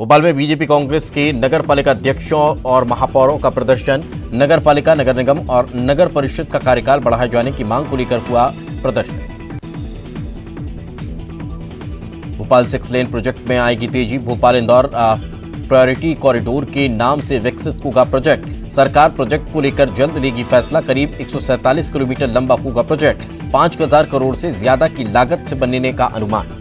भोपाल में बीजेपी कांग्रेस के नगर पालिका अध्यक्षों और महापौरों का प्रदर्शन। नगर पालिका, नगर निगम और नगर परिषद का कार्यकाल बढ़ाए जाने की मांग को लेकर हुआ प्रदर्शन। भोपाल 6 लेन प्रोजेक्ट में आएगी तेजी। भोपाल इंदौर प्रायोरिटी कॉरिडोर के नाम से विकसित होगा प्रोजेक्ट। सरकार प्रोजेक्ट को लेकर जल्द लेगी फैसला। करीब 147 किलोमीटर लंबा होगा प्रोजेक्ट। 5,000 करोड़ से ज्यादा की लागत से बनने का अनुमान।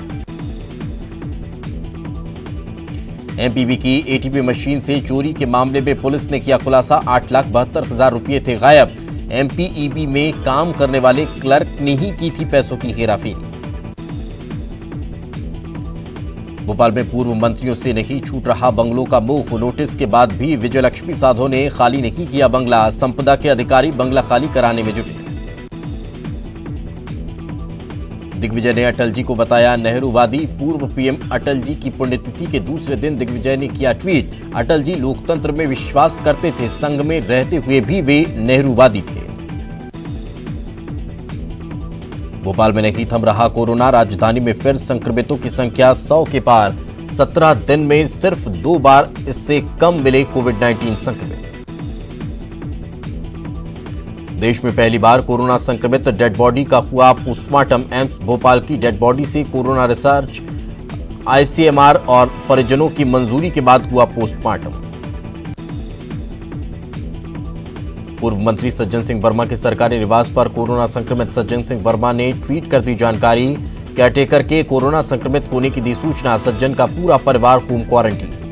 एमपीबी की एटीपी मशीन से चोरी के मामले में पुलिस ने किया खुलासा। 8,72,000 रुपये थे गायब। एमपीईबी में काम करने वाले क्लर्क ने ही की थी पैसों की हेराफेरी। भोपाल में पूर्व मंत्रियों से नहीं छूट रहा बंगलों का मुंह। नोटिस के बाद भी विजयलक्ष्मी साधो ने खाली नहीं किया बंगला। संपदा के अधिकारी बंगला खाली कराने में जुटे। दिग्विजय ने अटल जी को बताया नेहरूवादी। पूर्व पीएम अटल जी की पुण्यतिथि के दूसरे दिन दिग्विजय ने किया ट्वीट। अटल जी लोकतंत्र में विश्वास करते थे। संघ में रहते हुए भी वे नेहरूवादी थे। भोपाल में नहीं थम रहा कोरोना। राजधानी में फिर संक्रमितों की संख्या 100 के पार। 17 दिन में सिर्फ 2 बार इससे कम मिले कोविड-19 संक्रमित। देश में पहली बार कोरोना संक्रमित डेड बॉडी का हुआ पोस्टमार्टम। एम्स भोपाल की डेड बॉडी से कोरोना रिसर्च आईसीएमआर और परिजनों की मंजूरी के बाद हुआ पोस्टमार्टम। पूर्व मंत्री सज्जन सिंह वर्मा के सरकारी निवास पर कोरोना संक्रमित। सज्जन सिंह वर्मा ने ट्वीट कर दी जानकारी। केयरटेकर के कोरोना संक्रमित होने की दी सूचना। सज्जन का पूरा परिवार होम क्वारंटीन।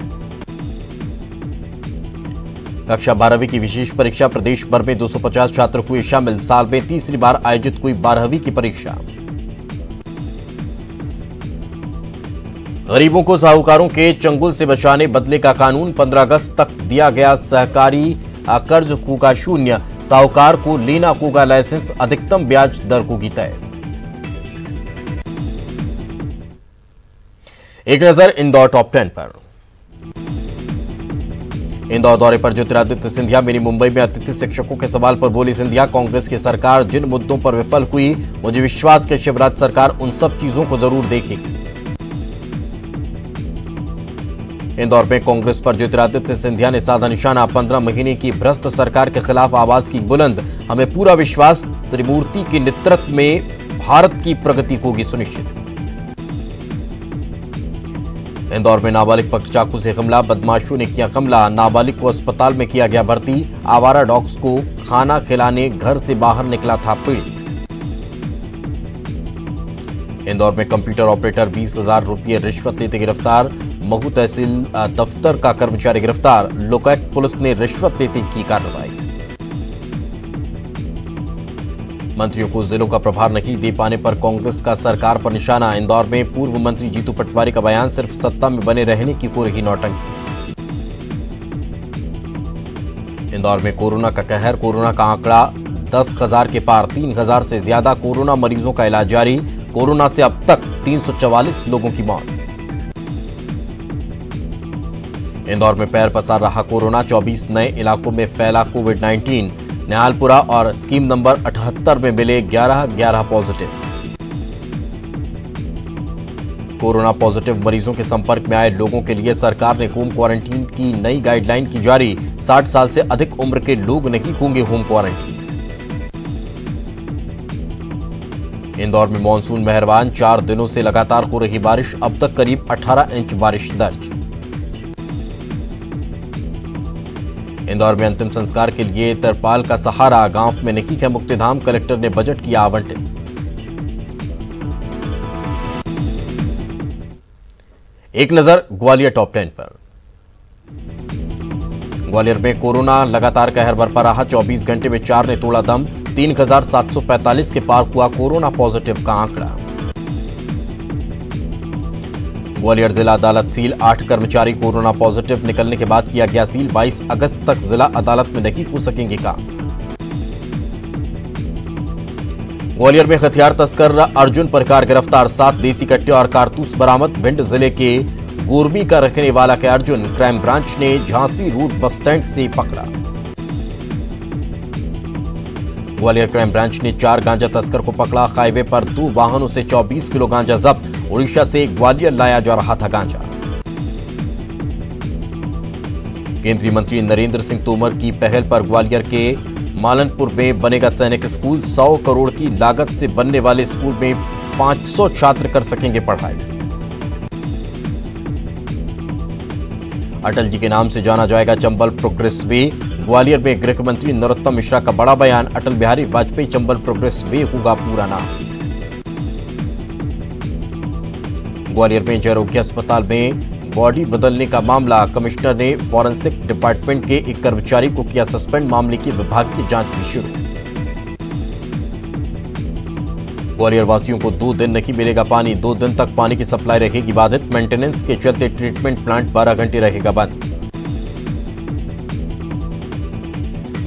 कक्षा 12वीं की विशेष परीक्षा। प्रदेश भर में 250 छात्र हुए शामिल। साल में तीसरी बार आयोजित हुई 12वीं की परीक्षा। गरीबों को साहूकारों के चंगुल से बचाने बदले का कानून। 15 अगस्त तक दिया गया सहकारी कर्ज होगा शून्य। साहूकार को लेना होगा लाइसेंस। अधिकतम ब्याज दर होगी तय। एक नजर इंदौर टॉप 10 पर। इंदौर दौरे पर ज्योतिरादित्य सिंधिया। मिनी मुंबई में अतिथि शिक्षकों के सवाल पर बोली सिंधिया। कांग्रेस की सरकार जिन मुद्दों पर विफल हुई, मुझे विश्वास है शिवराज सरकार उन सब चीजों को जरूर देखेगी। इंदौर में कांग्रेस पर ज्योतिरादित्य सिंधिया ने साधा निशाना। 15 महीने की भ्रष्ट सरकार के खिलाफ आवाज की बुलंद। हमें पूरा विश्वास त्रिमूर्ति के नेतृत्व में भारत की प्रगति होगी सुनिश्चित। इंदौर में नाबालिग पर चाकू से हमला। बदमाशों ने किया हमला। नाबालिग को अस्पताल में किया गया भर्ती। आवारा डॉग्स को खाना खिलाने घर से बाहर निकला था पीड़ित। इंदौर में कंप्यूटर ऑपरेटर 20,000 रुपये रिश्वत लेते गिरफ्तार। महू तहसील दफ्तर का कर्मचारी गिरफ्तार। लोकायुक्त पुलिस ने रिश्वत लेते की कार्रवाई। मंत्रियों को जिलों का प्रभार नहीं दे पाने पर कांग्रेस का सरकार पर निशाना। इंदौर में पूर्व मंत्री जीतू पटवारी का बयान। सिर्फ सत्ता में बने रहने की हो रही नौटंकी। इंदौर में कोरोना का कहर। कोरोना का आंकड़ा 10,000 के पार। 3,000 से ज्यादा कोरोना मरीजों का इलाज जारी। कोरोना से अब तक 344 लोगों की मौत। इंदौर में पैर पसार रहा कोरोना। 24 नए इलाकों में फैला कोविड-19। निहालपुरा और स्कीम नंबर 78 में मिले 11 पॉजिटिव। कोरोना पॉजिटिव मरीजों के संपर्क में आए लोगों के लिए सरकार ने होम क्वारंटीन की नई गाइडलाइन की जारी। 60 साल से अधिक उम्र के लोग नहीं होंगे होम क्वारंटीन। इंदौर में मानसून मेहरबान। 4 दिनों से लगातार हो रही बारिश। अब तक करीब 18 इंच बारिश दर्ज। इंदौर में अंतिम संस्कार के लिए तिरपाल का सहारा। गांव में नहीं है मुक्तिधाम। कलेक्टर ने बजट किया आवंटित। एक नजर ग्वालियर टॉप 10 पर। ग्वालियर में कोरोना लगातार कहर बरपा रहा। 24 घंटे में 4 ने तोड़ा दम। 3,745 के पार हुआ कोरोना पॉजिटिव का आंकड़ा। ग्वालियर जिला अदालत सील। 8 कर्मचारी कोरोना पॉजिटिव निकलने के बाद किया गया सील। 22 अगस्त तक जिला अदालत में नहीं हो सकेंगे काम। ग्वालियर में हथियार तस्कर अर्जुन परिकार गिरफ्तार। 7 देसी कट्टे और कारतूस बरामद। भिंड जिले के गोरबी का रहने वाला के अर्जुन क्राइम ब्रांच ने झांसी रोड बस स्टैंड से पकड़ा। ग्वालियर क्राइम ब्रांच ने 4 गांजा तस्कर को पकड़ा। हाईवे पर 2 वाहनों से 24 किलो गांजा जब्त। उड़ीसा से ग्वालियर लाया जा रहा था गांजा। केंद्रीय मंत्री नरेंद्र सिंह तोमर की पहल पर ग्वालियर के मालनपुर में बनेगा सैनिक स्कूल। 100 करोड़ की लागत से बनने वाले स्कूल में 500 छात्र कर सकेंगे पढ़ाई। अटल जी के नाम से जाना जाएगा चंबल प्रोग्रेस वे। ग्वालियर में गृह मंत्री नरोत्तम मिश्रा का बड़ा बयान। अटल बिहारी वाजपेयी चंबल प्रोग्रेस वे होगा पूरा नाम। ग्वालियर में जयरोग्य अस्पताल में बॉडी बदलने का मामला। कमिश्नर ने फॉरेंसिक डिपार्टमेंट के एक कर्मचारी को किया सस्पेंड। मामले की विभाग की जांच भी शुरू। ग्वालियर वासियों को 2 दिन नहीं मिलेगा पानी। 2 दिन तक पानी की सप्लाई रहेगी बाधित। मेंटेनेंस के चलते ट्रीटमेंट प्लांट 12 घंटे रहेगा बंद।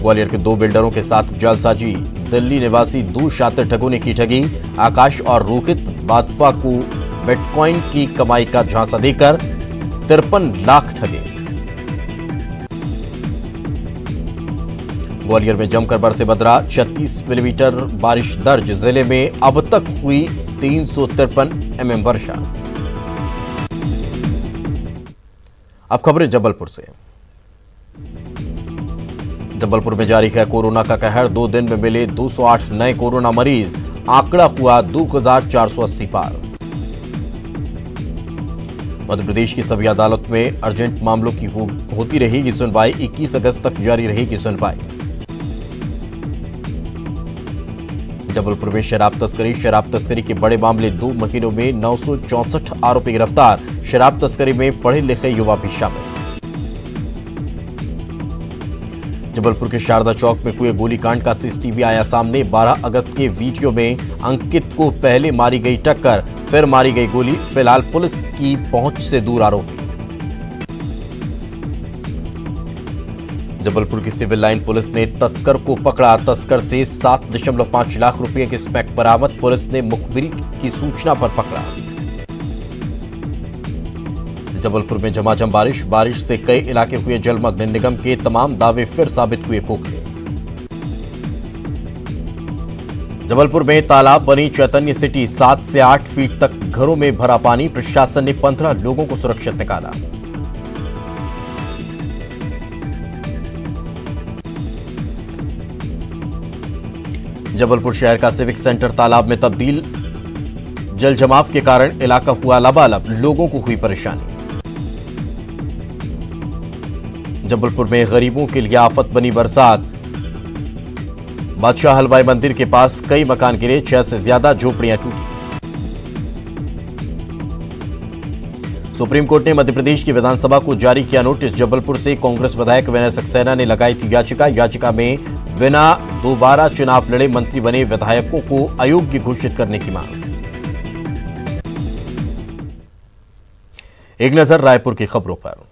ग्वालियर के 2 बिल्डरों के साथ जालसाजी। दिल्ली निवासी 2 शातिर ठगों ने की ठगी। आकाश और रोहित बाथवा को बिटकॉइन की कमाई का झांसा देकर 53 लाख ठगे। ग्वालियर में जमकर बरसे बदरा। 36 मिलीमीटर बारिश दर्ज। जिले में अब तक हुई 353 mm वर्षा। अब खबरें जबलपुर से। जबलपुर में जारी है कोरोना का कहर। 2 दिन में मिले 208 नए कोरोना मरीज। आंकड़ा हुआ 2480 पार। मध्य प्रदेश की सभी अदालत में अर्जेंट मामलों की होती रहेगी सुनवाई। 21 अगस्त तक जारी रहेगी सुनवाई। जबलपुर में शराब तस्करी के बड़े मामले। 2 महीनों में 964 आरोपी गिरफ्तार। शराब तस्करी में पढ़े लिखे युवा भी शामिल। जबलपुर के शारदा चौक में हुए गोलीकांड का सीसीटीवी आया सामने। 12 अगस्त के वीडियो में अंकित को पहले मारी गई टक्कर, फिर मारी गई गोली। फिलहाल पुलिस की पहुंच से दूर आरोपी। जबलपुर की सिविल लाइन पुलिस ने तस्कर को पकड़ा। तस्कर से 7.5 लाख रुपए के स्मैक बरामद। पुलिस ने मुखबिरी की सूचना पर पकड़ा। जबलपुर में झमाझम बारिश से कई इलाके हुए जलमग्न। निगम के तमाम दावे फिर साबित हुए खोखले। जबलपुर में तालाब बनी चैतन्य सिटी। 7 से 8 फीट तक घरों में भरा पानी। प्रशासन ने 15 लोगों को सुरक्षित निकाला। जबलपुर शहर का सिविक सेंटर तालाब में तब्दील। जल जमाव के कारण इलाका हुआ लबालब। लोगों को हुई परेशानी। जबलपुर में गरीबों के लिए आफत बनी बरसात। बादशाह हलवाई मंदिर के पास कई मकान गिरे। 6 से ज्यादा झोपड़ियां टूटी। सुप्रीम कोर्ट ने मध्य प्रदेश की विधानसभा को जारी किया नोटिस। जबलपुर से कांग्रेस विधायक विनय सक्सेना ने लगाई थी याचिका में बिना दोबारा चुनाव लड़े मंत्री बने विधायकों को अयोग्य घोषित करने की मांग। एक नजर रायपुर की खबरों पर।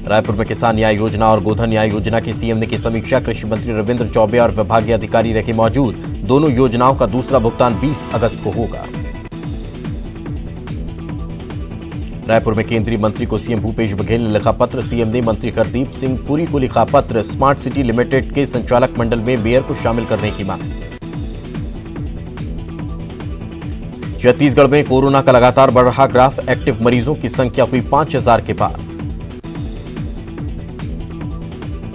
रायपुर में किसान न्याय योजना और गोधन न्याय योजना की सीएम ने की समीक्षा। कृषि मंत्री रविंद्र चौबे और विभागीय अधिकारी रहे मौजूद। दोनों योजनाओं का दूसरा भुगतान 20 अगस्त को होगा। रायपुर में केंद्रीय मंत्री को सीएम भूपेश बघेल ने लिखा पत्र। सीएम ने मंत्री हरदीप सिंह पुरी को लिखा पत्र। स्मार्ट सिटी लिमिटेड के संचालक मंडल में मेयर को शामिल करने की मांग। छत्तीसगढ़ में कोरोना का लगातार बढ़ रहा ग्राफ। एक्टिव मरीजों की संख्या हुई 5000 के पार।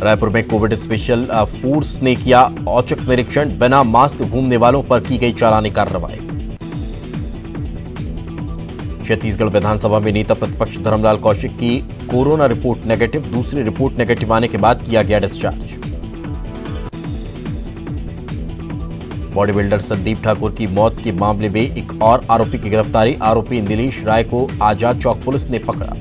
रायपुर में कोविड स्पेशल फोर्स ने किया औचक निरीक्षण। बिना मास्क घूमने वालों पर की गई चालानी कार्रवाई। छत्तीसगढ़ विधानसभा में नेता प्रतिपक्ष धर्मलाल कौशिक की कोरोना रिपोर्ट नेगेटिव। दूसरी रिपोर्ट नेगेटिव आने के बाद किया गया discharge. Body builder Sandeep Thakur की मौत के मामले में एक और आरोपी की गिरफ्तारी। आरोपी नीलेश राय को आजाद चौक पुलिस ने पकड़ा।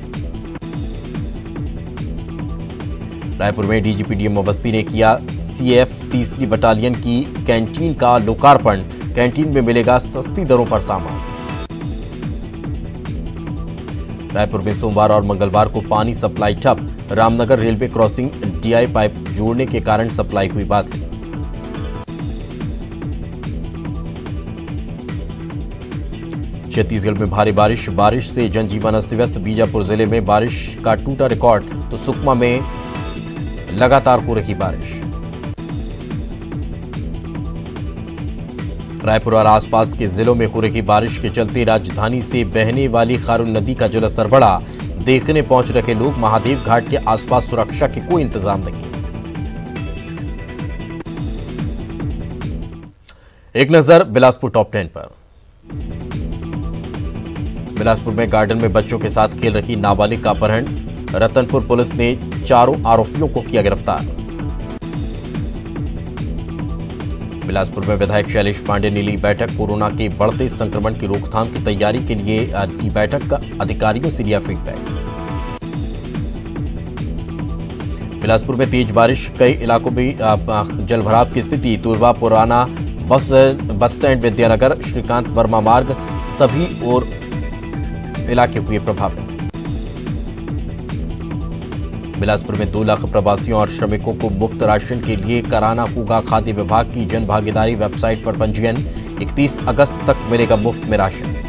रायपुर में डीजीपी डीएम अवस्थी ने किया सीएफ 3री बटालियन की कैंटीन का लोकार्पण। कैंटीन में मिलेगा सस्ती दरों पर सामान। रायपुर में सोमवार और मंगलवार को पानी सप्लाई ठप। Ramnagar railway crossing DI pipe जोड़ने के कारण सप्लाई हुई बाधित। छत्तीसगढ़ में भारी बारिश से जनजीवन अस्त व्यस्त। बीजापुर जिले में बारिश का टूटा रिकॉर्ड तो सुकमा में लगातार हो रही बारिश। रायपुर और आसपास के जिलों में हो रही बारिश के चलते राजधानी से बहने वाली खारून नदी का जलस्तर बढ़ा। देखने पहुंच रहे लोग। महादेव घाट के आसपास सुरक्षा के कोई इंतजाम नहीं। एक नजर बिलासपुर टॉप 10 पर। बिलासपुर में गार्डन में बच्चों के साथ खेल रही नाबालिग का अपहरण। रतनपुर पुलिस ने चारों आरोपियों को किया गिरफ्तार। बिलासपुर में विधायक शैलेश पांडे ने ली बैठक। कोरोना के बढ़ते संक्रमण की रोकथाम की तैयारी के लिए की बैठक का अधिकारियों से लिया फीडबैक। बिलासपुर में तेज बारिश, कई इलाकों में जलभराव की स्थिति। तुरवा पुराना बस स्टैंड, विद्यानगर, श्रीकांत वर्मा मार्ग सभी और इलाके हुए प्रभावित। बिलासपुर में 2 लाख प्रवासियों और श्रमिकों को मुफ्त राशन के लिए कराना होगा खाद्य विभाग की जन भागीदारी वेबसाइट पर पंजीयन। 31 अगस्त तक मिलेगा मुफ्त में राशन।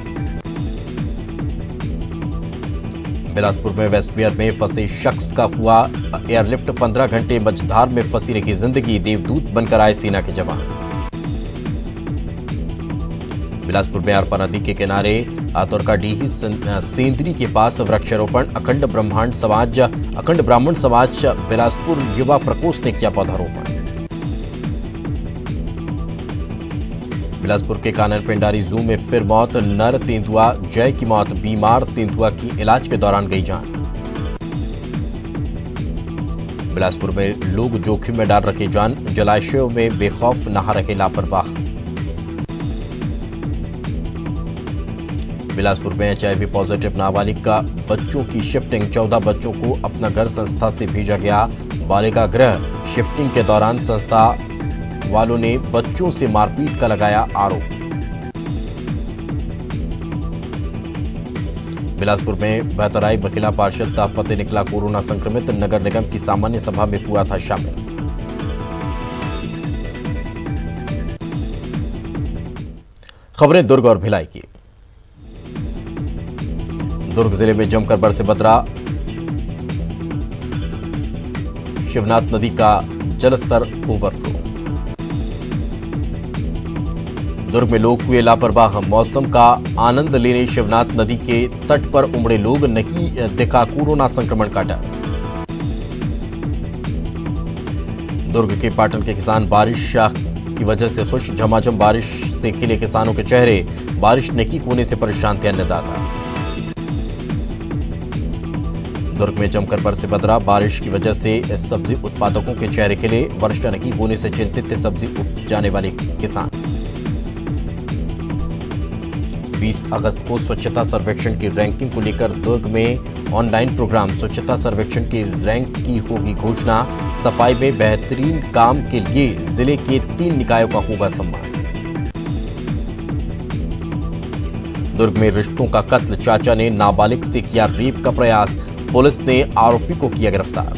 बिलासपुर में वेस्टवियर में फंसे शख्स का हुआ एयरलिफ्ट। 15 घंटे मझधार में फंसी रही जिंदगी। देवदूत बनकर आए सेना के जवान। बिलासपुर में अरपा नदी के किनारे आतोरकाडीही सेंदरी के पास वृक्षारोपण। अखंड ब्राह्मण समाज बिलासपुर युवा प्रकोष्ठ ने किया पौधारोपण। बिलासपुर के कानन पेंडारी जू में फिर मौत। नर तेंदुआ जय की मौत। बीमार तेंदुआ की इलाज के दौरान गई जान। बिलासपुर में लोग जोखिम में डाल रखे जान। जलाशयों में बेखौफ नहा रहे लापरवाह। बिलासपुर में HIV पॉजिटिव नाबालिग का बच्चों की शिफ्टिंग। 14 बच्चों को अपना घर संस्था से भेजा गया। बालिका गृह शिफ्टिंग के दौरान संस्था वालों ने बच्चों से मारपीट का लगाया आरोप। बिलासपुर में बहतराई बखिला पार्षद का पति निकला कोरोना संक्रमित। नगर निगम की सामान्य सभा में हुआ था शामिल। खबरें दुर्ग और भिलाई की। दुर्ग जिले में जमकर बरसे बदरा। शिवनाथ नदी का जलस्तर ओवरफ्लो। दुर्ग में लोग हुए लापरवाह। मौसम का आनंद लेने शिवनाथ नदी के तट पर उमड़े लोग। नहीं दिखा कोरोना संक्रमण का डर। दुर्ग के पाटन के किसान बारिश की वजह से खुश। झमाझम बारिश से खिले किसानों के चेहरे। बारिश नहीं होने से परेशान थे अन्नदाता। दुर्ग में जमकर बरसे बदरा। बारिश की वजह से सब्जी उत्पादकों के चेहरे खिले। वर्षा नहीं होने से चिंतित थे सब्जी उपजाने वाले किसान। 20 अगस्त को स्वच्छता सर्वेक्षण की रैंकिंग को लेकर दुर्ग में ऑनलाइन प्रोग्राम। स्वच्छता सर्वेक्षण की रैंक की होगी घोषणा। सफाई में बेहतरीन काम के लिए जिले के 3 निकायों का होगा सम्मान। दुर्ग में रिश्तों का कत्ल। चाचा ने नाबालिग से किया रेप का प्रयास। पुलिस ने आरोपी को किया गिरफ्तार।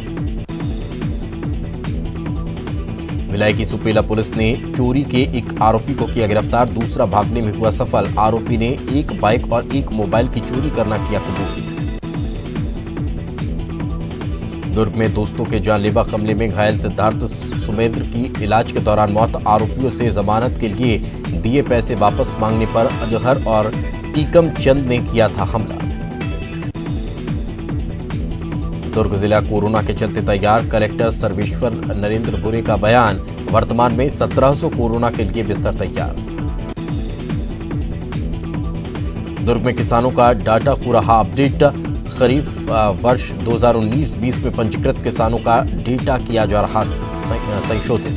भिलाई की सुपेला पुलिस ने चोरी के एक आरोपी को किया गिरफ्तार। दूसरा भागने में हुआ सफल। आरोपी ने एक बाइक और एक मोबाइल की चोरी करना किया कबूल। दुर्ग में दोस्तों के जानलेवा हमले में घायल सिद्धार्थ सुमेंद्र की इलाज के दौरान मौत। आरोपियों से जमानत के लिए दिए पैसे वापस मांगने पर अजहर और टीकम चंद ने किया था हमला। दुर्ग जिला कोरोना के चलते तैयार। कलेक्टर सर्वेश्वर नरेंद्र बुरे का बयान। वर्तमान में 1700 कोरोना के लिए बिस्तर तैयार। दुर्ग में किसानों का डाटा हो रहा अपडेट। खरीफ वर्ष 2019-20 में पंजीकृत किसानों का डेटा किया जा रहा संशोधित।